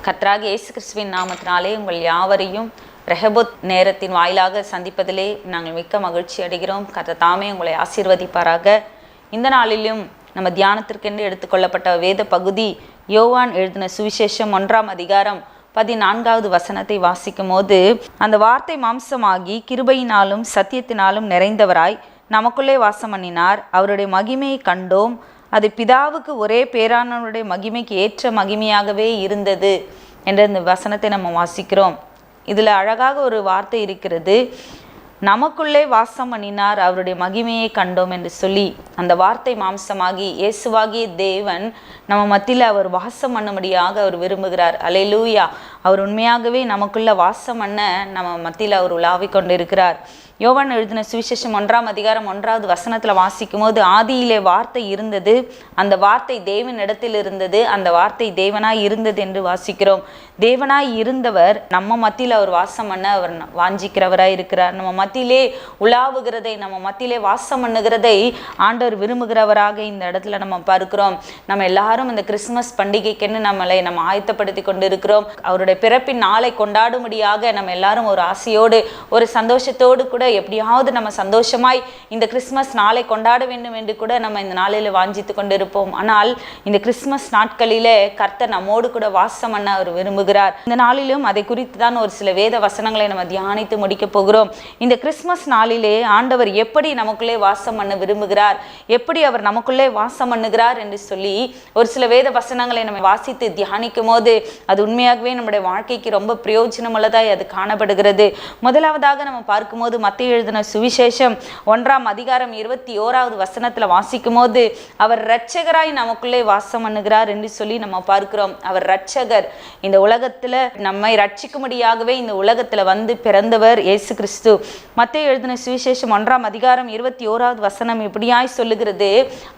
கர்த்தராகிய இயேசு கிறிஸ்துவின் நாமத்தினாலே உங்கள் யாவரையும் ரெஹபோத் நேரத்தின் வாயிலாக சந்திப்பதிலே நாங்கள் மிக்க மகிழ்ச்சி அடைகிறோம். கர்த்தர் தாமே உங்களை ஆசீர்வதிப்பாராக. இந்த நாளிலும் நம்ம தியானத்திற்கென்று எடுத்துக்கொள்ளப்பட்ட வேத பகுதி யோவான் எழுதின சுவிசேஷம் 1ஆம் அதிகாரம் 14வது வசனத்தை வாசிக்கும் போது, அந்த வார்த்தை மாம்சமாகி கிருபையினாலும் சத்தியத்தினாலும் நிறைந்தவராய் நமக்குள்ளே வாசம் பண்ணினார். அவருடைய மகிமையை கண்டோம். அது பிதாவுக்கு ஒரே பேரானவருடைய மகிமைக்கு ஏற்ற மகிமையாகவே இருந்தது என்ற இந்த வசனத்தை நம்ம வாசிக்கிறோம். இதில் அழகாக ஒரு வார்த்தை இருக்கிறது, நமக்குள்ளே வாசம் பண்ணினார், அவருடைய மகிமையை கண்டோம் என்று சொல்லி. அந்த வார்த்தை மாம்சமாகி இயேசுவாகிய தேவன் நம்ம மத்தியில் அவர் வாசம் பண்ணும்படியாக அவர் விரும்புகிறார். அல்லேலூயா! அவர் உண்மையாகவே நமக்குள்ள வாசம் பண்ண நம்ம மத்தியில் அவர் உலாவிக் கொண்டிருக்கிறார். யோவான் எழுதின சுவிசேஷம் 1ஆம் அதிகாரம் 1வது வசனத்தில் வாசிக்கும் போது, ஆதியிலே வார்த்தை இருந்தது, அந்த வார்த்தை தேவன் இடத்தில் இருந்தது, அந்த வார்த்தை தேவனாய் இருந்தது என்று வாசிக்கிறோம். தேவனாய் இருந்தவர் நம்ம மத்தியில் அவர் வாசம் பண்ண அவர் வாஞ்சிக்கிறவராய் இருக்கிறார். நம்ம மத்தியிலே உலாவுகிறதை, நம்ம மத்தியிலே வாசம் பண்ணுகிறதை ஆண்டவர் விரும்புகிறவராக இந்த இடத்துல நம்ம பார்க்கிறோம். நம்ம எல்லாரும் இந்த கிறிஸ்துமஸ் பண்டிகைக்கென்று நம்ம ஆயத்தப்படுத்தி கொண்டு இருக்கிறோம். அவருடைய பிறப்பின் நாளை கொண்டாடும்படியாக நம்ம எல்லாரும் ஒரு ஆசையோடு ஒரு சந்தோஷத்தோடு கூட எப்படியாவது நம்ம சந்தோஷமாய் இந்த கிறிஸ்துமஸ் நாளை கொண்டாட வேண்டும் என்று கூட நம்ம இந்த நாளில் வாஞ்சித்து கொண்டிருப்போம். ஆனால் இந்த கிறிஸ்துமஸ் நாட்களிலே கர்த்தர் நம்மோடு கூட வாசம் பண்ண அவர் விரும்புகிறார். இந்த நாளிலும் அதை குறித்து தான் ஒரு சில வேத வசனங்களை நம்ம தியானித்து முடிக்க போகிறோம். இந்த கிறிஸ்துமஸ் நாளிலே ஆண்டவர் எப்படி நமக்குள்ளே வாசம் பண்ண விரும்புகிறார், எப்படி அவர் நமக்குள்ளே வாசம் பண்ணுகிறார் என்று சொல்லி ஒரு சில வேத வசனங்களை நம்ம வாசித்து தியானிக்கும் போது அது உண்மையாகவே நம்முடைய வாழ்க்கைக்கு ரொம்ப பிரயோஜனமுள்ளதாய் அது காணப்படுகிறது. முதலாவதாக நம்ம பார்க்கும்போது மத்தேயு எழுதின சுவிசேஷம் 1ஆம் அதிகாரம் 21வது வசனத்தில் வாசிக்கும் போது, அவர் இரட்சகராய் நமக்குள்ளே வாசம் பண்ணுகிறார் என்று சொல்லி நம்ம பார்க்கிறோம். அவர் இரட்சகர். இந்த உலகத்துல நம்மை ரட்சிக்கும்படியாகவே இந்த உலகத்துல வந்து பிறந்தவர் இயேசு கிறிஸ்து. மத்தேயு எழுதின சுவிசேஷம் 1ஆம் அதிகாரம் 21வது வசனம் இப்படியாய் சொல்லுகிறது,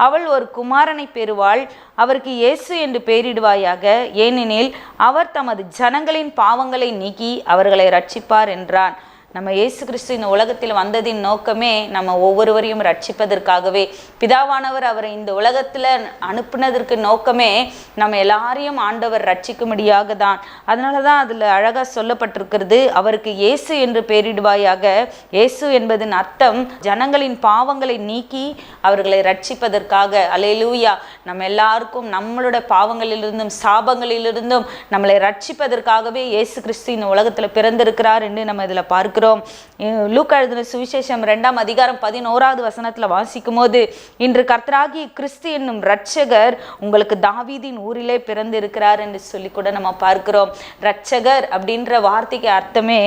அவள் ஒரு குமாரனை பெறுவாள், அவருக்கு இயேசு என்று பெயரிடுவாயாக, ஏனெனில் அவர் தமது ஜனங்களின் பாவங்களை நீக்கி அவர்களை ரட்சிப்பார் என்றான். நம்ம இயேசு கிறிஸ்து இந்த உலகத்தில் வந்ததின் நோக்கமே நம்ம ஒவ்வொருவரையும் ரட்சிப்பதற்காகவே. பிதாவானவர் அவரை இந்த உலகத்தில் அனுப்புனதற்கு நோக்கமே நம்ம எல்லாரையும் ஆண்டவர் ரட்சிக்கும்படியாக தான். அதனால தான் அதில் அழகாக சொல்லப்பட்டிருக்கிறது, அவருக்கு இயேசு என்று பெயரிடுவாயாக. இயேசு என்பதன் அர்த்தம் ஜனங்களின் பாவங்களை நீக்கி அவர்களை ரட்சிப்பதற்காக. அல்லேலூயா! நம்ம எல்லாருக்கும் நம்மளோட பாவங்களிலிருந்தும் சாபங்களிலிருந்தும் நம்மளை ரட்சிப்பதற்காகவே இயேசு கிறிஸ்து இந்த உலகத்தில் பிறந்திருக்கிறார் என்று நம்ம இதில் பார்க்கிறோம். லூக்கா எழுதின சுவிசேஷம் 2ஆம் அதிகாரம் 11வது வசனத்துல வாசிக்கும் போது, இன்று கர்த்தராகிய கிறிஸ்து என்னும் இரட்சகர் உங்களுக்கு தாவீதின் ஊரிலே பிறந்து இருக்கிறார் என்று சொல்லி கூட நம்ம பார்க்கிறோம். இரட்சகர் அப்படின்ற வார்த்தைக்கு அர்த்தமே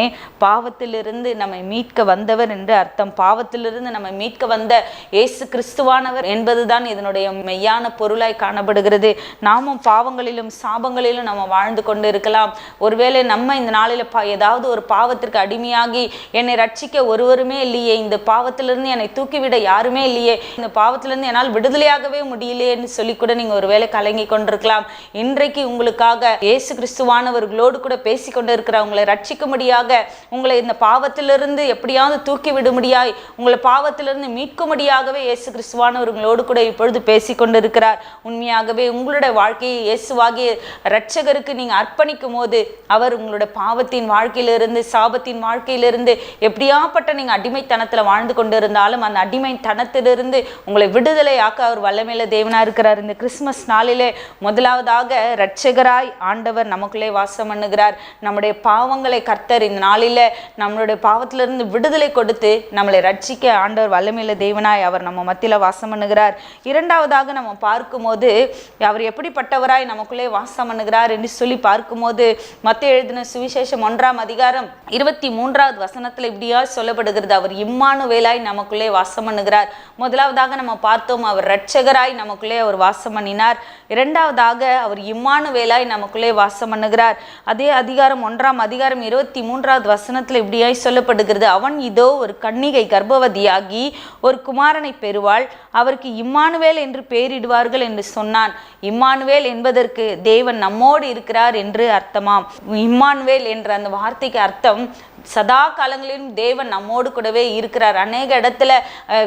பாவத்திலிருந்து நம்மை மீட்க வந்தவர் என்று அர்த்தம். பாவத்திலிருந்து நம்மை மீட்க வந்த இயேசு கிறிஸ்துவானவர் என்பதுதான் இதனுடைய மெய்யான பொருளாய் காணப்படுகிறது. நாமும் பாவங்களிலும் சாபங்களிலும் நம்ம வாழ்ந்து கொண்டு இருக்கலாம். ஒருவேளை நம்ம இந்த நாளில் ஏதாவது ஒரு பாவத்திற்கு அடிமையாகி என்னை ரட்சிக்க ஒருவருமே இல்லையே, இந்த பாவத்திலிருந்து என்னை தூக்கிவிட யாருமே இல்லையே, இந்த பாவத்திலிருந்து என்னால் விடுதலையாகவே முடியலையேன்னு சொல்லி கூட நீங்க ஒருவேளை கலங்கி கொண்டிருக்கலாம். இன்றைக்கு உங்களுக்காக இயேசு கிறிஸ்துவானவர்களோடு கூட பேசி கொண்டு இருக்கிறார். உங்களை ரட்சிக்கும்படியாக, உங்களை இந்த பாவத்திலிருந்து எப்படியாவது தூக்கி விடும்படியாய், உங்களை பாவத்திலிருந்து மீட்கும்படியாகவே இயேசு கிறிஸ்துவானவர்களோடு கூட இப்பொழுது பேசி கொண்டு இருக்கிறார். உண்மையாகவே உங்களுடைய வாழ்க்கையை இயேசுவாகிய இரட்சகருக்கு நீங்க அர்ப்பணிக்கும் போது அவர் உங்களுடைய பாவத்தின் வாழ்க்கையிலிருந்து, சாபத்தின் வாழ்க்கையிலிருந்து, எப்படியாப்பட்ட நீங்க அடிமைத்தனத்துல வாழ்ந்து கொண்டு இருந்தாலும் அந்த அடிமைத்தனத்திலிருந்து உங்களை விடுதலையாக்க அவர் வல்லமையுள்ள தேவனா இருக்கிறார். இந்த கிறிஸ்துமஸ் நாளிலே முதலாவதாக இரட்சகராய் ஆண்டவர் நமக்குள்ளே வாசம் பண்ணுகிறார். நம்முடைய பாவங்களை கர்த்தர் இந்த நாளில நம்மளுடைய பாவத்திலிருந்து விடுதலை கொடுத்து நம்மளை ரட்சிக்க ஆண்டவர் வல்லமையுள்ள தேவனாய் அவர் நம்ம மத்தியில வாசம் பண்ணுகிறார். இரண்டாவதாக நம்ம பார்க்கும்போது அவர் எப்படிப்பட்டவராய் நமக்குள்ளே வாசம் பண்ணுகிறார் என்று சொல்லி பார்க்கும்போது, மத்தேயு எழுதின சுவிசேஷம் 1ஆம் அதிகாரம் 23வது வசனத்துல இப்படியா சொல்லப்படுகிறது, அவர் இம்மானுவேலாய் நமக்குள்ளே வாசம் பண்ணுகிறார். முதலாவதாக நம்ம பார்த்தோம், அவர் இரட்சகராய் நமக்குள்ளே அவர் வாசம் பண்ணினார். இரண்டாவதாக அவர் இம்மானுவேலாய் நமக்குள்ளே வாசம் பண்ணுகிறார். அதே அதிகாரம் 1ஆம் அதிகாரம் 23வது வசனத்துல இப்படியாய் சொல்லப்படுகிறது, அவன் இதோ ஒரு கன்னிகை கர்ப்பவதியாகி ஒரு குமாரனை பெறுவாள், அவருக்கு இம்மானுவேல் என்று பெயரிடுவார்கள் என்று சொன்னான். இம்மானுவேல் என்பதற்கு தேவன் நம்மோடு இருக்கிறார் என்று அர்த்தமாம். இம்மானுவேல் என்ற அந்த வார்த்தைக்கு அர்த்தம் சதா காலங்களிலும் தேவன் நம்மோடு கூடவே இருக்கிறார். அநேக இடத்துல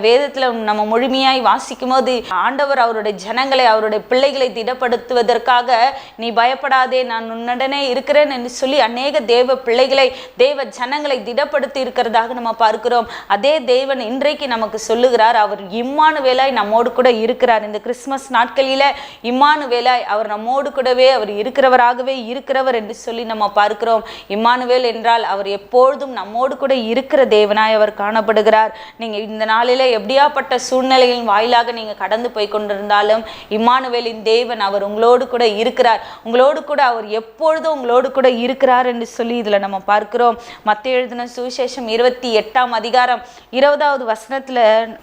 வேதத்துல நம்ம முழுமையாய் வாசிக்கும் போது ஆண்டவர் அவருடைய ஜனங்களை, அவருடைய பிள்ளைகளை திடப்படுத்துவதற்காக நீ பயப்படாதே, நான் உன்னுடனே இருக்கிறேன் என்று சொல்லி அநேக தேவ பிள்ளைகளை, தேவ ஜனங்களை திடப்படுத்தி இருக்கிறதாக நம்ம பார்க்கிறோம். அதே தேவன் இன்றைக்கு நமக்கு சொல்லுகிறார், அவர் இம்மானுவேலாய் நம்மோடு கூட இருக்கிறார். இந்த கிறிஸ்துமஸ் நாட்களில இம்மானுவேலாய் அவர் நம்மோடு கூடவே அவர் இருக்கிறவராகவே இருக்கிறவர் என்று சொல்லி நம்ம பார்க்கிறோம். இம்மானுவேல் என்றால் அவர் எப்பொழுதும் நம்மோடு கூட இருக்கிற தேவனாய் அவர் காணப்படுகிறார். நீங்க இந்த நாளில எப்படியாப்பட்ட சூழ்நிலையின் வாயிலாக நீங்க கடந்து போய் கொண்டிருந்தாலும் இம்மானுவேலின் தேவன் அவர் உங்களோடு கூட இருக்கிறார். உங்களோடு கூட அவர் எப்பொழுதும் உங்களோடு கூட இருக்கிறார் என்று சொல்லி இதுல நம்ம பார்க்கிறோம். மத்தேயு எழுதின சுவிசேஷம் 28ஆம் அதிகாரம் 20வது வசனத்துல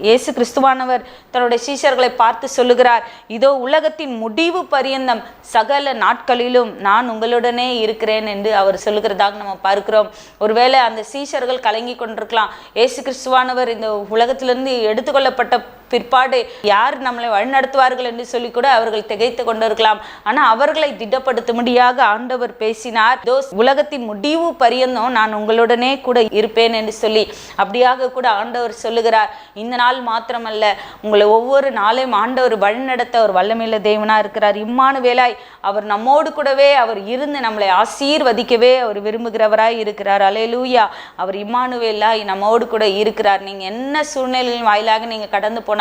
இயேசு கிறிஸ்துவானவர் தன்னுடைய சீஷர்களை பார்த்து சொல்லுகிறார், இதோ உலகத்தின் முடிவு பரியந்தம் சகல நாட்களிலும் நான் உங்களுடனே இருக்கிறேன் என்று அவர் சொல்லுகிறதாக நம்ம பார்க்கிறோம். ஒருவேளை அந்த சீஷர்கள் கலங்கி கொண்டிருக்கலாம். இயேசு கிறிஸ்துவானவர் இந்த உலகத்திலிருந்து எடுத்துக்கொள்ளப்பட்ட பிற்பாடு யார் நம்மளை வழிநடத்துவார்கள் என்று சொல்லி கூட அவர்கள் திகைத்து கொண்டிருக்கலாம். ஆனா அவர்களை திடப்படுத்தும்படியாக ஆண்டவர் பேசினார், உலகத்தின் முடிவு பரியந்தம் நான் உங்களுடனே கூட இருப்பேன் என்று சொல்லி. அப்படியாக கூட ஆண்டவர் சொல்லுகிறார். இந்த நாள் மாத்திரமல்ல, உங்களை ஒவ்வொரு நாளையும் ஆண்டவர் வழிநடத்த ஒரு வல்லமையுள்ள தேவனா இருக்கிறார். இம்மானுவேலாய் அவர் நம்மோடு கூடவே அவர் இருந்து நம்மளை ஆசீர்வதிக்கவே அவர் விரும்புகிறவராய் இருக்கிறார். அல்லேலூயா. அவர் இம்மானுவேலாய் நம்மோடு கூட இருக்கிறார். நீங்க என்ன சூழ்நிலையின் வாயிலாக நீங்க கடந்து போனாலும்,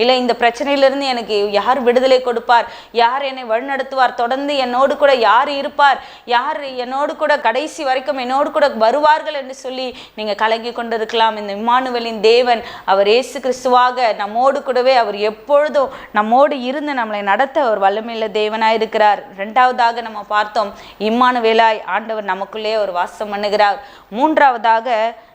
இல்லை இந்த பிரச்சனையிலிருந்து எனக்கு யார் விடுதலை கொடுப்பார், யார் என்னை வழிநடத்துவார், தொடர்ந்து என்னோடு கூட யார் இருப்பார், யார் என்னோடு கூட கடைசி வரைக்கும் என்னோடு கூட வருவார்கள் என்று சொல்லி நீங்க கலங்கி கொண்டிருக்கலாம். இந்த இம்மானுவேலின் தேவன் அவர் இயேசு கிறிஸ்துவாக நம்மோடு கூடவே அவர் எப்பொழுதும் நம்மோடு இருந்து நம்மளை நடத்த ஒரு வல்லமையுள்ள தேவனாய் இருக்கிறார். இரண்டாவதாக நம்ம பார்த்தோம், இம்மானுவேலாய் ஆண்டவர் நமக்குள்ளே ஒரு வாசம் பண்ணுகிறார். மூன்றாவதாக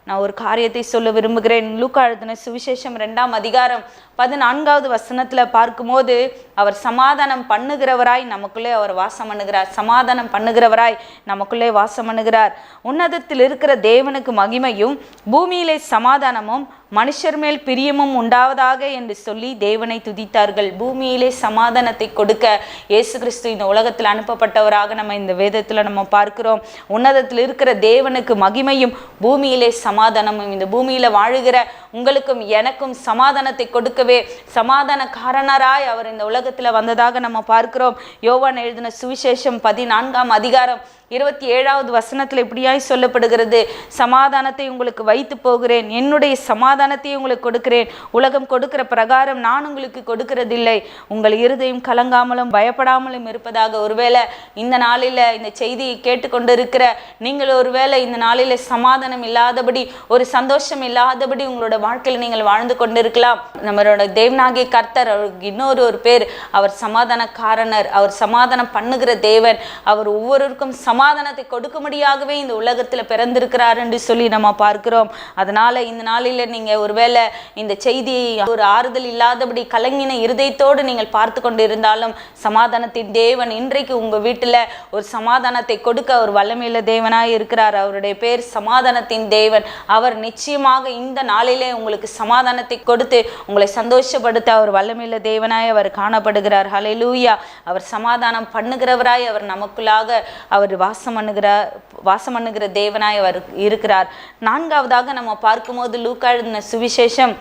நான் ஒரு காரியத்தை சொல்ல விரும்புகிறேன். லூக்கா எழுதின சுவிசேஷம் 2ஆம் அதிகாரம் 14வது வசனத்துல பார்க்கும்போது அவர் சமாதானம் பண்ணுகிறவராய் நமக்குள்ளே அவர் வாசம் பண்ணுகிறார். சமாதானம் பண்ணுகிறவராய் நமக்குள்ளே வாசம் பண்ணுகிறார். உன்னதத்தில் இருக்கிற தேவனுக்கு மகிமையும் பூமியிலே சமாதானமும் மனுஷர் மேல் பிரியமும் உண்டாவதாக என்று சொல்லி தேவனை துதித்தார்கள். பூமியிலே சமாதானத்தை கொடுக்க இயேசு கிறிஸ்து இந்த உலகத்தில் அனுப்பப்பட்டவராக நம்ம இந்த வேதத்துல நம்ம பார்க்கிறோம். உன்னதத்தில் இருக்கிற தேவனுக்கு மகிமையும் பூமியிலே சமாதானமும், இந்த பூமியில வாழுகிற உங்களுக்கும் எனக்கும் சமாதானத்தை கொடுக்கவே சமாதானக்காரனராய் அவர் இந்த உலகத்துல வந்ததாக நம்ம பார்க்கிறோம். யோவான் எழுதின சுவிசேஷம் 14ஆம் அதிகாரம் 27வது வசனத்துல இப்படியாய் சொல்லப்படுகிறது, சமாதானத்தை உங்களுக்கு வைத்து போகிறேன், என்னுடைய சமாதானத்தை உங்களுக்கு கொடுக்கிறேன், உலகம் கொடுக்கிற பிரகாரம் நான் உங்களுக்கு கொடுக்கிறதில்லை, உங்கள் இருதயம் கலங்காமலும் பயப்படாமலும் இருப்பதாக. ஒருவேளை இந்த நாளில இந்த செய்தியை கேட்டுக்கொண்டிருக்கிற நீங்கள் ஒருவேளை இந்த நாளில சமாதானம் இல்லாதபடி, ஒரு சந்தோஷம் இல்லாதபடி உங்களோட வாழ்க்கையில் நீங்கள் வாழ்ந்து கொண்டிருக்கலாம். நம்மளோட தேவனாகிய கர்த்தர் அவருக்கு இன்னொரு பேர், அவர் சமாதானக்காரனர், அவர் சமாதானம் பண்ணுகிற தேவன். அவர் ஒவ்வொருவருக்கும் சமாதானத்தை கொடுக்கும்படியாகவே இந்த உலகத்துல பிறந்திருக்கிறார் என்று சொல்லி நம்ம பார்க்கிறோம். அதனால இந்த நாளில நீங்க ஒருவேளை இந்த செய்தியை ஒரு ஆறுதல் இல்லாதபடி கலங்கின இருதயத்தோடு நீங்கள் பார்த்து கொண்டு இருந்தாலும், சமாதானத்தின் தேவன் இன்றைக்கு உங்க வீட்டுல ஒரு சமாதானத்தை கொடுக்க ஒரு வல்லமையுள்ள தேவனாய் இருக்கிறார். அவருடைய பேர் சமாதானத்தின் தேவன். அவர் நிச்சயமாக இந்த நாளிலே உங்களுக்கு சமாதானத்தை கொடுத்து உங்களை சந்தோஷப்படுத்த அவர் வல்லமையுள்ள தேவனாய் அவர் காணப்படுகிறார். ஹல்லேலூயா. அவர் சமாதானம் பண்ணுகிறவராய் அவர் நமக்குள்ளாக அவர் வாசம் பண்ணுகிற தேவனாய் அவர் இருக்கிறார். நான்காவதாக நம்ம பார்க்கும்போது லூக்கா எழுதின சுவிசேஷம்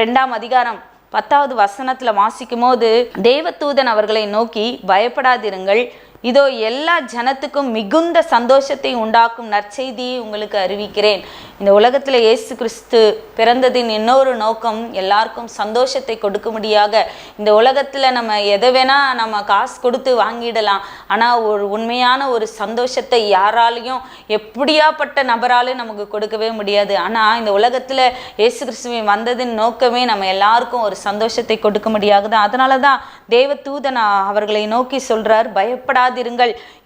2ஆம் அதிகாரம் 10வது வசனத்துல வாசிக்கும் போது, தேவதூதன் அவர்களை நோக்கி, பயப்படாதிருங்கள், இதோ எல்லா ஜனத்துக்கும் மிகுந்த சந்தோஷத்தை உண்டாக்கும் நற்செய்தியை உங்களுக்கு அறிவிக்கிறேன். இந்த உலகத்துல இயேசு கிறிஸ்து பிறந்ததின் இன்னொரு நோக்கம் எல்லாருக்கும் சந்தோஷத்தை கொடுக்கும்படியாக. இந்த உலகத்துல நம்ம எதை வேணா நம்ம காசு கொடுத்து வாங்கிடலாம், ஆனா ஒரு உண்மையான ஒரு சந்தோஷத்தை யாராலையும் எப்படியாப்பட்ட நபராலையும் நமக்கு கொடுக்கவே முடியாது. ஆனா இந்த உலகத்துல இயேசு கிறிஸ்துவின் வந்ததின் நோக்கமே நம்ம எல்லாருக்கும் ஒரு சந்தோஷத்தை கொடுக்கும்படியாகுதான். அதனாலதான் தேவதூதன் அவர்களை நோக்கி சொல்றார், பயப்படாதிருங்கள்,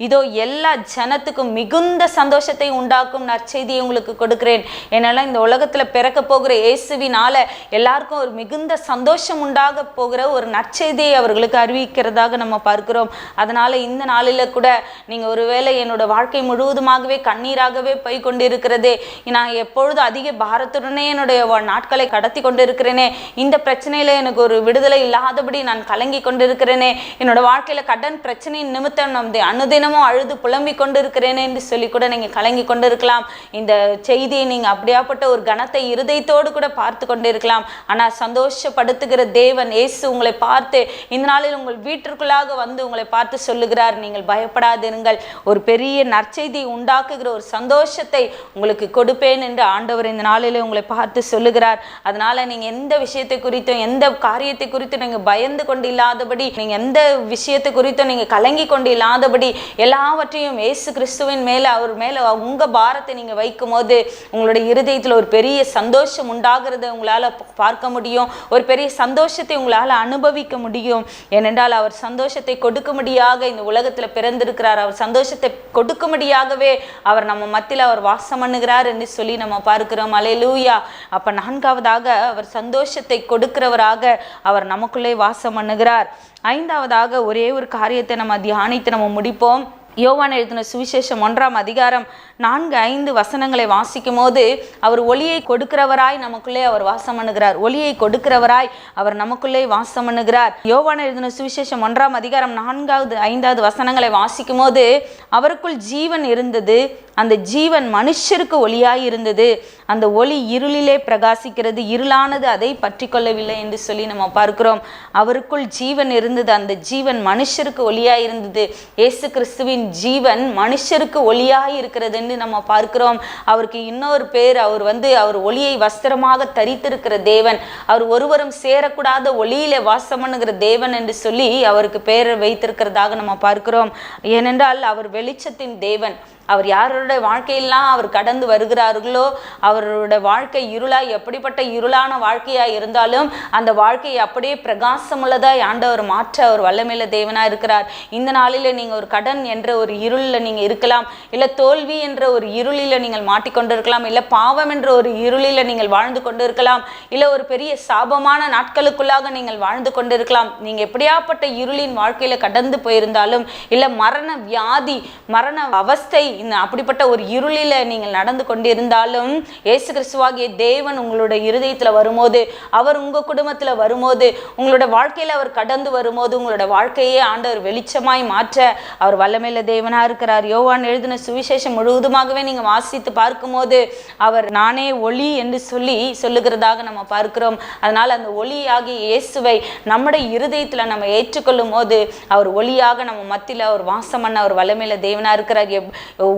இதோ எல்லா ஜனத்துக்கும் மிகுந்த சந்தோஷத்தை உண்டாக்கும் நற்செய்தியை உங்களுக்கு கொடுக்கிறேன். என்னால இந்த உலகத்துல பிறக்க போகிற இயேசுவினால எல்லாருக்கும் ஒரு மிகுந்த சந்தோஷம் உண்டாக போகிற ஒரு நற்செய்தியை அவர்களுக்கு அறிவிக்கிறதாக நம்ம பார்க்கிறோம். அதனால இந்த நாளில கூட நீங்க ஒருவேளை என்னோட வாழ்க்கை முழுவதுமாகவே கண்ணீராகவே போய் கொண்டிருக்கிறதே, நான் எப்பொழுது அதிக பாரத்துடனே என்னுடைய நாட்களை கடத்தி கொண்டிருக்கிறேனே, இந்த பிரச்சனையில எனக்கு ஒரு விடுதலை இல்லாதபடி நான் கலங்கி கொண்டிருக்கிறேனே, என்னோட வாழ்க்கையில கடன் பிரச்சனையின் நிமித்தம் நம்ம அனுதினமும் அழுது புலம்பிக் கொண்டு இருக்கிறேனே என்று சொல்லி கூட நீங்க கலங்கி கொண்டு இருக்கலாம். இந்த செய்தியை நீங்க அப்படியாப்பட்ட ஒரு கனத்தை இருதயத்தோடு கூட பார்த்து கொண்டு இருக்கலாம். ஆனா சந்தோஷப்படுத்துகிற தேவன் இயேசு உங்களை பார்த்து இந்த நாளில் உங்கள் வீட்டிற்குள்ளாக வந்து உங்களை பார்த்து சொல்லுகிறார், நீங்கள் பயப்படாதிருங்கள், ஒரு பெரிய நற்செய்தி உண்டாக்குகிற ஒரு சந்தோஷத்தை உங்களுக்கு கொடுப்பேன் என்று ஆண்டவர் இந்த நாளிலே உங்களை பார்த்து சொல்லுகிறார். அதனால நீங்க எந்த விஷயத்தை குறித்தும் எந்த காரியத்தை குறித்தும் நீங்க பயந்து கொண்டு இல்லாதபடி, நீங்க எந்த விஷயத்தை குறித்தும் நீங்க கலங்கி கொண்டு இல்லாதபடி எல்லாவற்றையும் இயேசு கிறிஸ்துவின் மேல அவர் மேல உங்க பாரத்தை நீங்க வைக்கும் போது உங்களுடைய இருதயத்தில் ஒரு பெரிய சந்தோஷம் உண்டாகிறத உங்களால பார்க்க முடியும். ஒரு பெரிய சந்தோஷத்தை உங்களால அனுபவிக்க முடியும். ஏனென்றால் அவர் சந்தோஷத்தை கொடுக்கும்படியாக இந்த உலகத்துல பிறந்திருக்கிறார். அவர் சந்தோஷத்தை கொடுக்கும்படியாகவே அவர் நம்ம மத்தியில் அவர் வாசம் பண்ணுகிறார் என்று சொல்லி நம்ம பார்க்கிறோம். அல்லேலூயா. அப்ப நான்காவதாக அவர் சந்தோஷத்தை கொடுக்கிறவராக அவர் நமக்குள்ளே வாசம் பண்ணுகிறார். ஐந்தாவதாக ஒரே ஒரு காரியத்தை நம்ம தியானித்து நம்ம முடிப்போம். யோவான் எழுதின சுவிசேஷம் 1ஆம் அதிகாரம் 4-5 வசனங்களை வாசிக்கும் போது அவர் ஒளியை கொடுக்கிறவராய் நமக்குள்ளே அவர் வாசம் பண்ணுகிறார். ஒளியை கொடுக்கிறவராய் அவர் நமக்குள்ளே வாசம் பண்ணுகிறார். யோவான் எழுதின சுவிசேஷம் 1ஆம் அதிகாரம் 4-5 வசனங்களை வாசிக்கும் போது அவருக்குள் ஜீவன் இருந்தது, அந்த ஜீவன் மனுஷருக்கு ஒளியாய் இருந்தது, அந்த ஒளி இருளிலே பிரகாசிக்கிறது, இருளானது அதை பற்றி கொள்ளவில்லை என்று சொல்லி நம்ம பார்க்கிறோம். அவருக்குள் ஜீவன் இருந்தது, அந்த ஜீவன் மனுஷருக்கு ஒளியாய் இருந்தது. இயேசு கிறிஸ்துவின் ஜீவன் மனுஷருக்கு ஒளியாய் இருக்கிறது என்று நம்ம பார்க்கிறோம். அவருக்கு இன்னொரு பேர், அவர் ஒளியை வஸ்திரமாக தரித்திருக்கிற தேவன், அவர் ஒருவரும் சேரக்கூடாத ஒளியிலே வாசம் பண்ணுகிற தேவன் என்று சொல்லி அவருக்கு பேர் வைத்திருக்கிறதாக நம்ம பார்க்கிறோம். ஏனென்றால் அவர் வெளிச்சத்தின் தேவன். அவர் யாருடைய வாழ்க்கையெல்லாம் அவர் கடந்து வருகிறார்களோ அவருடைய வாழ்க்கை இருளாய் எப்படிப்பட்ட இருளான வாழ்க்கையாய் இருந்தாலும் அந்த வாழ்க்கையை அப்படியே பிரகாசமுள்ளதாய் ஆண்டவர் மாற்ற அவர் வல்லமையுள்ள தேவனாக இருக்கிறார். இந்த நாளில் நீங்கள் ஒரு கடன் என்ற ஒரு இருளில் நீங்கள் இருக்கலாம், இல்லை தோல்வி என்ற ஒரு இருளில் நீங்கள் மாட்டிக்கொண்டு இருக்கலாம், இல்லை பாவம் என்ற ஒரு இருளில் நீங்கள் வாழ்ந்து கொண்டு இருக்கலாம், இல்லை ஒரு பெரிய சாபமான நாட்களுக்குள்ளாக நீங்கள் வாழ்ந்து கொண்டு இருக்கலாம். நீங்கள் எப்படியாப்பட்ட இருளின் வாழ்க்கையில் கடந்து போயிருந்தாலும், இல்லை மரண வியாதி மரண அவஸ்தை அப்படிப்பட்ட ஒரு இருளில நீங்கள் நடந்து கொண்டிருந்தாலும் இயேசு கிறிஸ்துவாகிய தேவன் உங்களுடைய இருதயத்துல வரும்போது, அவர் உங்க குடும்பத்துல வரும்போது, உங்களுடைய வாழ்க்கையில அவர் கடந்து வரும்போது உங்களுடைய வாழ்க்கையே ஆண்டவர் வெளிச்சமாய் மாற்ற அவர் வல்லமையுள்ள தேவனா இருக்கிறார். யோவான் எழுதின சுவிசேஷம் முழுவதுமாகவே நீங்க வாசித்து பார்க்கும்போது அவர் நானே ஒளி என்று சொல்லுகிறதாக நம்ம பார்க்கிறோம். அதனால அந்த ஒளியாகிய இயேசுவை நம்முடைய இருதயத்துல நம்ம ஏற்றுக்கொள்ளும் போது அவர் ஒளியாக நம்ம மத்தியில அவர் வாசம் பண்ண அவர் வல்லமையுள்ள தேவனா இருக்கிறார்.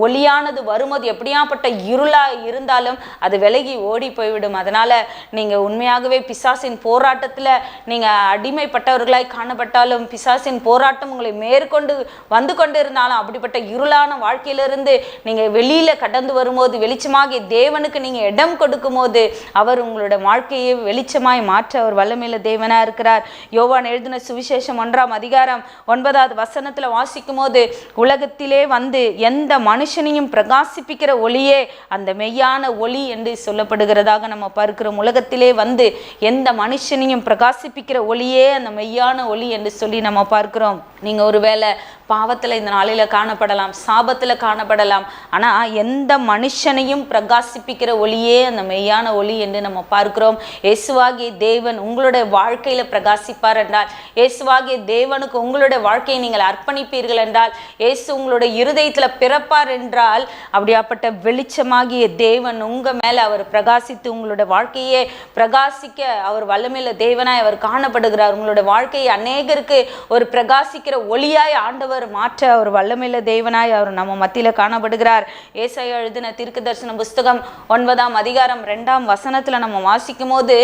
ஒளியானது வரும்போது எப்படியாப்பட்ட இருளா இருந்தாலும் அது விலகி ஓடி போய்விடும். அதனால நீங்க உண்மையாகவே பிசாசின் போராட்டத்துல நீங்க அடிமைப்பட்டவர்களாய் காணப்பட்டாலும், பிசாசின் போராட்டம் உங்களை மேற்கொண்டு வந்து கொண்டு இருந்தாலும், அப்படிப்பட்ட இருளான வாழ்க்கையிலிருந்து நீங்க வெளியில கடந்து வரும்போது வெளிச்சமாகிய தேவனுக்கு நீங்க இடம் கொடுக்கும் போது அவர் உங்களோட வாழ்க்கையை வெளிச்சமாய் மாற்ற அவர் வல்லமையுள்ள தேவனா இருக்கிறார். யோவான் எழுதின சுவிசேஷம் 1ஆம் அதிகாரம் 9வது வசனத்துல வாசிக்கும் போது உலகத்திலே வந்து எந்த மனுஷனையும் பிரகாசிப்பிக்கிற ஒளியே அந்த மெய்யான ஒளி என்று சொல்லப்படுகிறதாக நம்ம பார்க்கிறோம். உலகத்திலே வந்து எந்த மனுஷனையும் பிரகாசிப்பிக்கிற ஒளியே அந்த மெய்யான ஒளி என்று சொல்லி நம்ம பார்க்கிறோம். நீங்க ஒருவேளை பாவத்துல இந்த நாளில காணப்படலாம், சாபத்துல காணப்படலாம், ஆனா எந்த மனுஷனையும் பிரகாசிப்பிக்கிற ஒளியே அந்த மெய்யான ஒளி என்று நம்ம பார்க்கிறோம். இயேசுவாகிய தேவன் உங்களுடைய வாழ்க்கையில பிரகாசிப்பார் என்றால், இயேசுவாகிய தேவனுக்கு உங்களுடைய வாழ்க்கையை நீங்கள் அர்ப்பணிப்பீர்கள் என்றால், இயேசு உங்களுடைய இருதயத்துல பிறப்பார் என்றால், அப்படியாப்பட்ட வெளிச்சமாகிய தேவன் உங்க மேல அவர் பிரகாசித்து உங்களுடைய வாழ்க்கையே பிரகாசிக்க அவர் வல்லமையுள்ள தேவனாய் அவர் காணப்படுகிறார். உங்களுடைய வாழ்க்கையை அநேகருக்கு ஒரு பிரகாசிக்கிற ஒளியாய் ஆண்டவர் மாற்ற அவர் வல்லமையுள்ள தேவனாய் அவர் நம்ம மத்தியில காணப்படுகிறார். ஏசாயா எழுதின தீர்க்கதரிசன புஸ்தகம் 9ஆம் அதிகாரம் 2ஆம் வசனத்துல நம்ம வாசிக்கும் போது,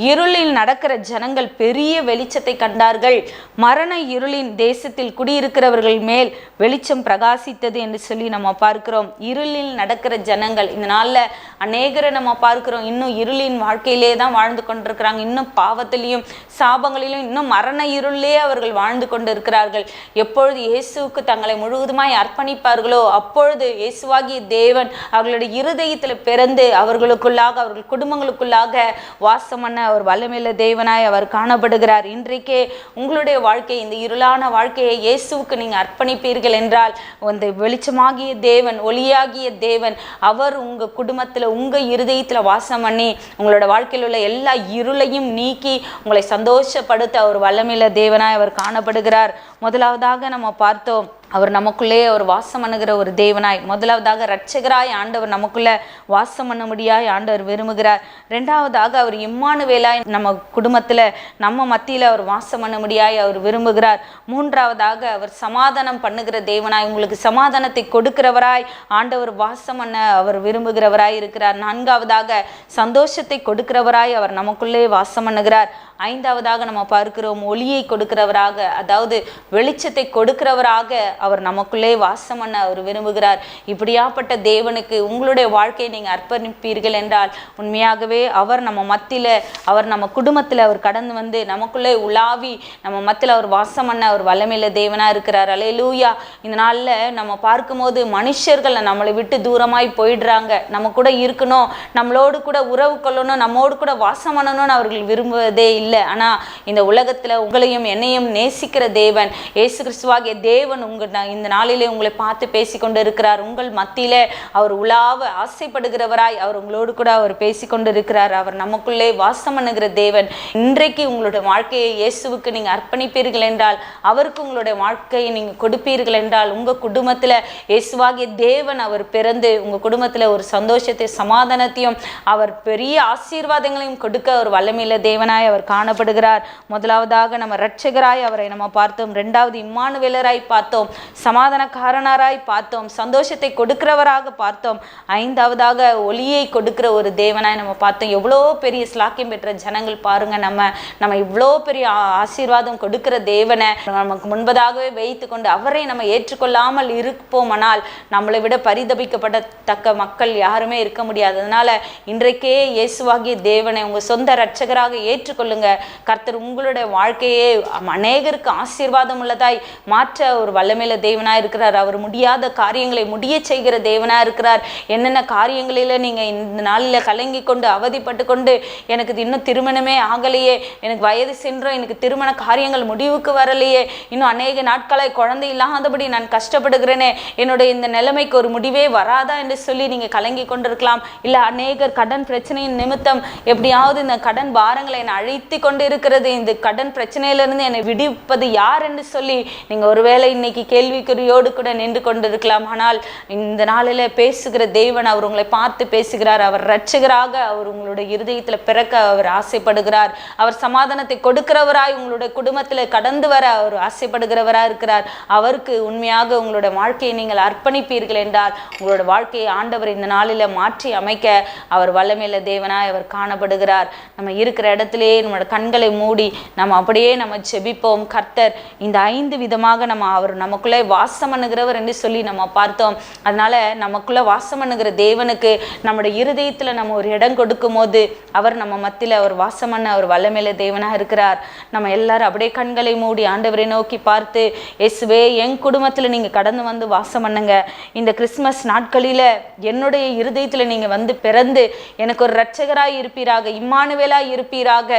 இருளில் நடக்கிற ஜனங்கள் பெரிய வெளிச்சத்தை கண்டார்கள், மரண இருளின் தேசத்தில் குடியிருக்கிறவர்கள் மேல் வெளிச்சம் பிரகாசித்தது என்று சொல்லி நம்ம பார்க்கிறோம். இருளில் நடக்கிற ஜனங்கள் இந்த நாள்ல அநேகரை நம்ம பார்க்கிறோம், இன்னும் இருளின் வாழ்க்கையிலே தான் வாழ்ந்து கொண்டிருக்கிறாங்க, இன்னும் பாவத்திலையும் சாபங்களிலும் இன்னும் மரண இருளிலே அவர்கள் வாழ்ந்து கொண்டு இருக்கிறார்கள். எப்பொழுது இயேசுவுக்கு தங்களை முழுவதுமாய் அர்ப்பணிப்பார்களோ அப்பொழுது இயேசுவாகிய தேவன் அவர்களுடைய இருதயத்தில் பிறந்து அவர்களுக்குள்ளாக அவர்கள் குடும்பங்களுக்குள்ளாக வாசம் பண்ண அவர் வல்லமையுள்ள தேவனாய் அவர் காணப்படுகிறார். இன்றைக்கே உங்களுடைய வாழ்க்கை, இந்த இருளான வாழ்க்கையை இயேசுவுக்கு நீங்கள் அர்ப்பணிப்பீர்கள் என்றால் அந்த வெளிச்சமாகிய தேவன், ஒளியாகிய தேவன் அவர் உங்கள் குடும்பத்தில் உங்கள் இருதயத்தில் வாசம் பண்ணி உங்களோட வாழ்க்கையில் உள்ள எல்லா இருளையும் நீக்கி உங்களை சந்தோஷப்படுத்த அவர் வல்லமையுள்ள தேவனாய் அவர் காணப்படுகிறார். முதலாவதாக நம்ம பார்த்தோம், அவர் நமக்குள்ளே அவர் வாசம் பண்ணுகிற ஒரு தேவனாய். முதலாவதாக இரட்சகராய் ஆண்டவர் நமக்குள்ள வாசம் பண்ண முடியாய் ஆண்டவர் விரும்புகிறார். ரெண்டாவதாக அவர் இம்மானுவேலாய் நம்ம குடும்பத்தில் நம்ம மத்தியில் அவர் வாசம் பண்ண முடியாய் அவர் விரும்புகிறார். மூன்றாவதாக அவர் சமாதானம் பண்ணுகிற தேவனாய், உங்களுக்கு சமாதானத்தை கொடுக்கிறவராய் ஆண்டவர் வாசம் பண்ண அவர் விரும்புகிறவராய் இருக்கிறார். நான்காவதாக சந்தோஷத்தை கொடுக்கிறவராய் அவர் நமக்குள்ளே வாசம் பண்ணுகிறார். ஐந்தாவதாக நம்ம பார்க்கிறோம், ஒளியை கொடுக்கிறவராக, அதாவது வெளிச்சத்தை கொடுக்கிறவராக அவர் நமக்குள்ளே வாசம் பண்ண அவர் விரும்புகிறார். இப்படியாப்பட்ட தேவனுக்கு உங்களுடைய வாழ்க்கையை நீங்கள் அர்ப்பணிப்பீர்கள் என்றால் உண்மையாகவே அவர் நம்ம மத்தியில், அவர் நம்ம குடும்பத்தில் அவர் கடந்து வந்து நமக்குள்ளே உலாவி நம்ம மத்தியில் அவர் வாசம் பண்ண அவர் வல்லமையுள்ள தேவனாக இருக்கிறார். அல்லேலூயா. இந்த நாளில் நம்ம பார்க்கும்போது மனுஷர்கள் நம்மளை விட்டு தூரமாய் போயிடுறாங்க. நம்ம கூட இருக்கணும், நம்மளோடு கூட உறவு கொள்ளணும், நம்மோடு கூட வாசம் பண்ணணும்னு அவர்கள் விரும்புவதே இல்லை. ஆனால் இந்த உலகத்தில் உங்களையும் என்னையும் நேசிக்கிற தேவன், இயேசு கிறிஸ்துவாகிய தேவன் இந்த நாளிலே உங்களை பார்த்து பேசிக்கொண்டு இருக்கிறார். உங்கள் மத்தியிலே அவர் உலாவ ஆசைப்படுகிறவராய் அவர் உங்களோடு கூட அவர் பேசிக்கொண்டு இருக்கிறார். அவர் நமக்குள்ளே வாசம் பண்ணுகிற தேவன். இன்றைக்கு உங்களுடைய வாழ்க்கையை இயேசுவுக்கு நீங்கள் அர்ப்பணிப்பீர்கள் என்றால், அவருக்கு உங்களுடைய வாழ்க்கையை நீங்கள் கொடுப்பீர்கள் என்றால், உங்கள் குடும்பத்தில் இயேசுவாகிய தேவன் அவர் பிறந்து உங்கள் குடும்பத்தில் ஒரு சந்தோஷத்தை சமாதானத்தையும் அவர் பெரிய ஆசீர்வாதங்களையும் கொடுக்க ஒரு வல்லமையுள்ள தேவனாய் அவர் காணப்படுகிறார். முதலாவதாக நம்ம இரட்சகராய் அவரை நம்ம பார்த்தோம். ரெண்டாவது இம்மானுவேலராய் பார்த்தோம், சமாதானக்காரனாராய் பார்த்தோம், சந்தோஷத்தை கொடுக்கிறவராக பார்த்தோம். ஐந்தாவதாக ஒளியை கொடுக்கிற ஒரு தேவனாய் நம்ம பார்த்தோம். எவ்வளோ பெரிய ஸ்லாக்கியம் பெற்ற ஜனங்கள் பாருங்க, நம்ம இவ்வளோ பெரிய ஆசீர்வாதம் கொடுக்கிற தேவனை நமக்கு முன்பதாகவே வைத்து கொண்டு அவரை நம்ம ஏற்றுக்கொள்ளாமல் இருப்போமானால் நம்மளை விட பரிதபிக்கப்படத்தக்க மக்கள் யாருமே இருக்க முடியாது. அதனால இன்றைக்கே இயேசுவாகிய தேவனை உங்கள் சொந்த இரட்சகராக ஏற்றுக்கொள்ளுங்க. கர்த்தர் உங்களுடைய வாழ்க்கையே அநேகருக்கு ஆசீர்வாதம் உள்ளதாய் மாற்ற ஒரு வல்லமையில தேவனாக இருக்கிறார். அவர் முடியாத காரியங்களை முடிய செய்கிற தேவனாக இருக்கிறார். என்னென்ன காரியங்களில் நீங்கள் இந்த நாளில் கலங்கி கொண்டு அவதிப்பட்டு கொண்டு எனக்கு இன்னும் திருமணமே ஆகலையே, எனக்கு வயது சென்றோம், எனக்கு திருமண காரியங்கள் முடிவுக்கு வரலையே, இன்னும் அநேக நாட்களாய் குழந்தை இல்லாதபடி நான் கஷ்டப்படுகிறேனே, என்னுடைய இந்த நிலைமைக்கு ஒரு முடிவே வராதா என்று சொல்லி நீங்கள் கலங்கி கொண்டிருக்கலாம். இல்லை அநேகர் கடன் பிரச்சனையின் நிமித்தம் எப்படியாவது இந்த கடன் பாரங்களை என்னை அழித்து கொண்டு இருக்கிறது, இந்த கடன் பிரச்சனையிலிருந்து என்னை விடுவிப்பது யார் என்று சொல்லி நீங்கள் ஒருவேளை இன்னைக்கு கேள்விக்குறியோடு கூட நின்று கொண்டிருக்கலாம். ஆனால் இந்த நாளில் பேசுகிற தேவன் அவர் உங்களை பார்த்து பேசுகிறார். அவர் இரட்சகராக அவர் உங்களுடைய இருதயத்தில் பிறக்க அவர் ஆசைப்படுகிறார். அவர் சமாதானத்தை கொடுக்கிறவராய் உங்களுடைய குடும்பத்தில் கடந்து வர அவர் ஆசைப்படுகிறவராக இருக்கிறார். அவருக்கு உண்மையாக உங்களுடைய வாழ்க்கையை நீங்கள் அர்ப்பணிப்பீர்கள் என்றால் உங்களோட வாழ்க்கையை ஆண்டவர் இந்த நாளில் மாற்றி அமைக்க அவர் வல்லமையுள்ள தேவனாய் அவர் காணப்படுகிறார். நம்ம இருக்கிற இடத்திலேயே நம்மளோட கண்களை மூடி நம்ம அப்படியே நம்ம ஜெபிப்போம். கர்த்தர் இந்த 5 விதமாக நம்ம அவர் நமக்குள்ளே வாசம் பண்ணுகிறவர் என்று சொல்லி நம்ம பார்த்தோம். அதனால நமக்குள்ள வாசம் பண்ணுகிற தேவனுக்கு நம்முடைய இருதயத்தில் நம்ம ஒரு இடம் கொடுக்கும் போது அவர் நம்ம மத்தியில் அவர் வாசம் பண்ண அவர் வல்லமையில தேவனாக இருக்கிறார். நம்ம எல்லாரும் அப்படியே கண்களை மூடி ஆண்டவரை நோக்கி பார்த்து, இயேசுவே என் குடும்பத்தில் நீங்கள் கடந்து வந்து வாசம் பண்ணுங்க. இந்த கிறிஸ்மஸ் நாட்களில் என்னுடைய இருதயத்தில் நீங்கள் வந்து பிறந்து எனக்கு ஒரு இரட்சகராய் இருப்பீராக, இம்மானுவேலாய் இருப்பீராக,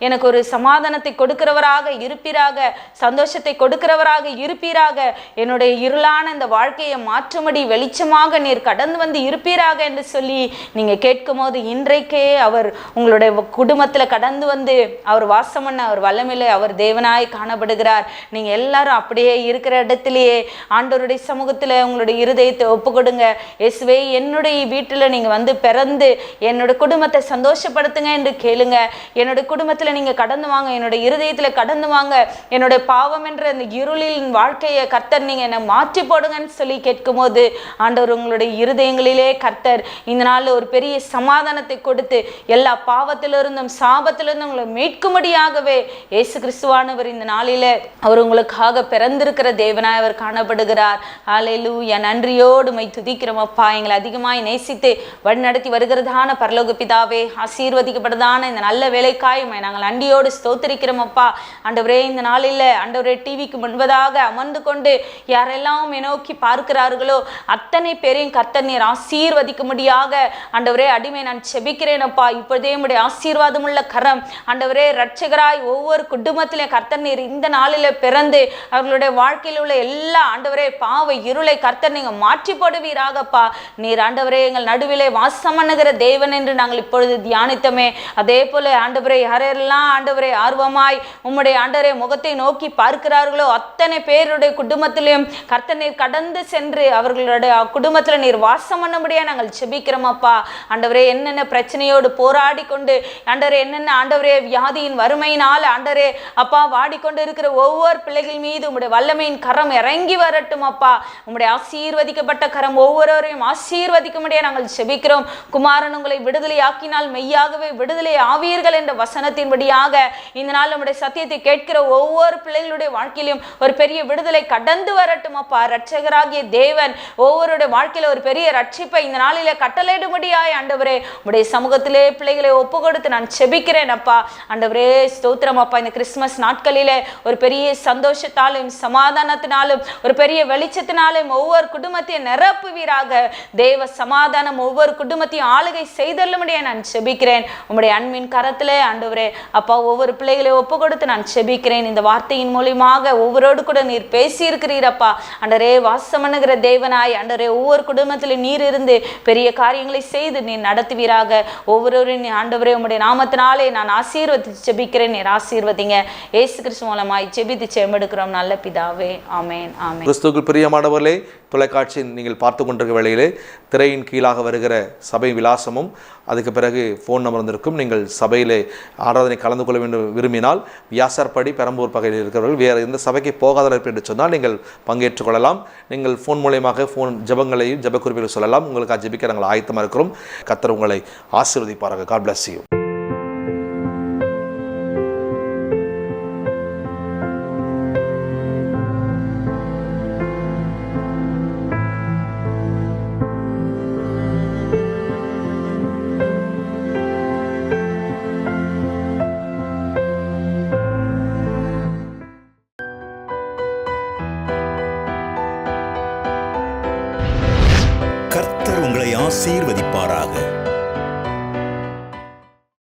எனக்கு ஒரு சமாதானத்தை கொடுக்கிறவராக இருப்பீராக, சந்தோஷத்தை கொடுக்கிறவராக இருப்பீராக, என்னுடைய இருளான இந்த வாழ்க்கையை மாற்றும்படி வெளிச்சமாக நீர் கடந்து வந்து இருப்பீராக என்று சொல்லி நீங்க கேட்கும் போது இன்றைக்கே அவர் உங்களுடைய குடும்பத்தில் கடந்து வந்து அவர் வாசம் பண்ண அவர் வல்லமையிலே அவர் தேவனாய் காணப்படுகிறார். நீங்க எல்லாரும் அப்படியே இருக்கிற இடத்திலேயே ஆண்டவருடைய சமூகத்தில் உங்களுடைய இருதயத்தை ஒப்பு கொடுங்க. இயேசுவே என்னுடைய வீட்டில் நீங்க வந்து பிறந்து என்னோட குடும்பத்தை சந்தோஷப்படுத்துங்க என்று கேளுங்க. என்னோட குடும்பத்தில் நீங்க கடந்து வாங்க, என்னுடைய இருதயத்தில் கடந்து வாங்க, என்னுடைய பாவம் என்ற அந்த இருளின் வாழ்க்கையை கர்த்தர் நீங்க என்னை மாற்றி போடுங்கன்னு சொல்லி கேட்கும் போது ஆண்டவர் உங்களுடைய இருதயங்களிலே கர்த்தர் இந்த நாளில் ஒரு பெரிய சமாதானத்தை கொடுத்து எல்லா பாவத்திலிருந்தும் சாபத்திலிருந்தும் உங்களை மீட்கும்படியாகவே இயேசு கிறிஸ்துவானவர் இந்த நாளில அவர் உங்களுக்காக பிறந்திருக்கிற தேவனாய் அவர் காணப்படுகிறார். ஹல்லேலூயா. நன்றியோடு மை துதிக்கிறோம் அப்பா. எங்களை அதிகமாய் நேசித்து வழிநடத்தி வருகிறதான பரலோக பிதாவே, ஆசீர்வதிக்கப்பட்டதான இந்த நல்ல வேலைக்காய் நாங்கள் நாங்கள் அண்டியோடு ஸ்தோத்திரிக்கிறோம் அப்பா. ஆண்டவரே இந்த நாளில் ஆண்டவரே டிவிக்கு முன்பதாக அமர்ந்து கொண்டு யாரெல்லாம் நோக்கி பார்க்கிறார்களோ அத்தனை பேரையும் கர்த்தர் நீர் ஆசீர்வதிக்கும்படியாக ஆண்டவரே அடிமை நான் செபிக்கிறேன் அப்பா. இப்பொழுதே உம்முடைய ஆசீர்வாதம் உள்ள கரம் ஆண்டவரே இரட்சகராய் ஒவ்வொரு குடும்பத்திலே கர்த்தர் நீர் இந்த நாளில் பிறந்து அவர்களுடைய வாழ்க்கையில் உள்ள எல்லா ஆண்டவரே பாவ இருளை கர்த்தர் நீங்க மாற்றி போடுவீராகப்பா. நீர் ஆண்டவரே எங்கள் நடுவிலே வாசம் பண்ணுகிற தேவன் என்று நாங்கள் இப்பொழுது தியானித்தோமே, அதே போல ஆண்டவரே யாரெல்லாம் ஆண்டவரே ஆர்வமாய் உம்முடைய ஆண்டவரே முகத்தை நோக்கி பார்க்கிறார்களோ அத்தனை பேருடைய குடும்பத்திலையும் கர்த்தர் நீர் கடந்து சென்று அவர்களுடைய குடும்பத்தில் நீர் வாசம் பண்ணும்படியா நாங்கள் செபிக்கிறோம் அப்பா. ஆண்டவரே என்னென்ன பிரச்சனையோடு போராடி கொண்டு ஆண்டவரே என்னென்ன ஆண்டவரே வியாதியின் வறுமையினால் ஆண்டவரே அப்பா வாடிக்கொண்டு இருக்கிற ஒவ்வொரு பிள்ளைகள் மீது உம்முடைய வல்லமையின் கரம் இறங்கி வரட்டும் அப்பா. உம்முடைய ஆசீர்வதிக்கப்பட்ட கரம் ஒவ்வொருவரையும் ஆசீர்வதிக்கும்படியா நாங்கள் செபிக்கிறோம். குமாரன் உங்களை விடுதலையாக்கினால் மெய்யாகவே விடுதலை ஆவீர்கள் என்ற வசனத்தின்படியாக இந்த நாள் நம்முடைய சத்தியத்தை கேட்கிற ஒவ்வொரு பிள்ளைகளுடைய வாழ்க்கையிலும் ஒரு பெரிய விடுதலை கடந்து வரட்டும் அப்பா. இரட்சகராகிய தேவன் ஒவ்வொருடைய வாழ்க்கையில ஒரு பெரிய ரட்சிப்பை இந்த நாளிலே கட்டளையிடும்படியாய் ஆண்டவரே உடைய சமூகத்திலே பிள்ளைகளை ஒப்பு கொடுத்து நான் செபிக்கிறேன் அப்பா. ஆண்டவரே ஸ்தோத்திரம் அப்பா. இந்த கிறிஸ்துமஸ் நாட்களிலே ஒரு பெரிய சந்தோஷத்தாலும் சமாதானத்தினாலும் ஒரு பெரிய வெளிச்சத்தினாலும் ஒவ்வொரு குடும்பத்தையும் நிரப்புவீராக. தேவ சமாதானம் ஒவ்வொரு குடும்பத்தையும் ஆளுகை செய்தல்லும்படியா நான் செபிக்கிறேன். உம்முடைய அன்பின் கரத்திலே ஆண்டவரே அப்பா ஒவ்வொரு பிள்ளைகளை ஒப்பு கொடுத்து நான் செபிக்கிறேன். இந்த வார்த்தையின் மூலியமாக ஒவ்வொருடு கூட நீர் பேசி இருக்கிறீரப்பா. ஆண்டவரே வாசம் பண்ணுகிற தேவனாய் ஆண்டவரே ஒவ்வொரு குடும்பத்திலும் நீர் இருந்து பெரிய காரியங்களை செய்து நீர் நடத்துவீராக. ஒவ்வொருவரின் ஆண்டவரே உம்முடைய நாமத்தினாலே நான் ஆசீர்வதித்து செபிக்கிறேன். நீர் ஆசீர்வதிங்க. இயேசு கிறிஸ்து மூலமாய் ஜெபித்து செமெடுக்கிறோம் நல்ல பிதாவே. ஆமென் ஆமென். கிறிஸ்துவுக்குள் பிரியமானவர்களே, தொலைக்காட்சியில் நீங்கள் பார்த்து கொண்டிருக்கிற வேளையிலே திரையின் கீழாக வருகிற சபை விலாசமும் அதுக்கு பிறகு ஃபோன் நம்பர் வந்திருக்கும். நீங்கள் சபையிலே ஆராதனை கலந்து கொள்ள வேண்டும் விரும்பினால் வியாசர்படி பெரம்பூர் பகுதியில் இருக்கிறவர்கள் வேறு எந்த சபைக்கு போகாதவர்கள் என்று சொன்னால் நீங்கள் பங்கேற்றுக் கொள்ளலாம். நீங்கள் ஃபோன் மூலமாக ஜெபங்களையும் ஜெப குறிப்புகளை சொல்லலாம். உங்களுக்கு ஜெபிக்க நாங்கள் ஆயத்தமாக இருக்கிறோம். கர்த்தர் உங்களை ஆசீர்வதிப்பாராக. God bless you. கர்த்தர் உங்களை ஆசீர்வதிப்பாராக.